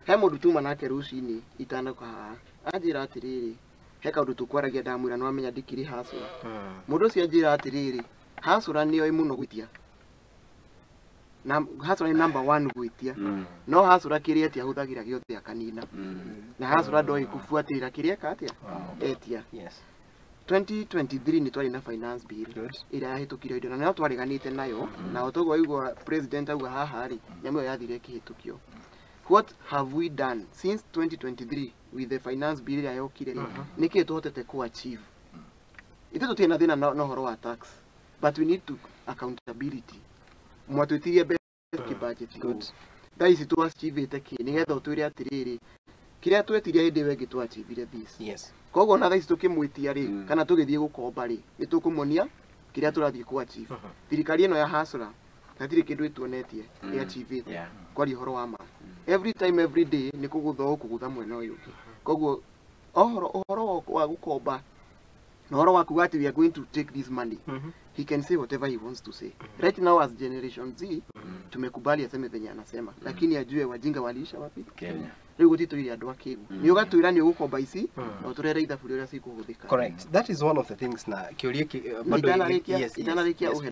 he mundu tuma nake rucini itanoka haha anjira atiriri he kaundu tukwaragia ndamwira no amenya ndikiri hasura mundu ucio anjira atiriri hasura niyo imuno gwitia na hasura ni number 1 gwitia no hasura kiria ati ahuthagira giothe akanina na hasura ndoi kufuatira kiria katia etia 2023 ni twari na finance bill ira yahitukire indo na no twariganite nayo na otogwa igwa president auga haha ri nyamu yathire kihitukio. What have we done since 2023 with the finance bill yayokire niki tuhotete ku achieve ite tutina thina no horo wa tax but we need to accountability mwatutirie best budget good that is to achieve it ki nigetha utwire atiriri kiria twetiria hindi wengi tu achieve this yes kogo na thaisi tukimwitia ri kana tugithie gukomba ri nitukumunia kiria turathie ku achieve thirikari ino ya hasura natiri kindu ituonetie ya achieve it kwari horo wa ma every time every day ni kugutha mwena uyu kogo ohoro wa gukomba no horo wa kuga ati we are going to take this money he can say whatever he wants to say right now as generation Z tumekubali aseme venye anasema lakini ajue wajinga walisha wapi Kenya riu gutito iri andu akigu ni ugatwira ni ugukomba ici na turere ithabu riria cikuhuthika correct that is one of the things na kiuria bado yes itana rikia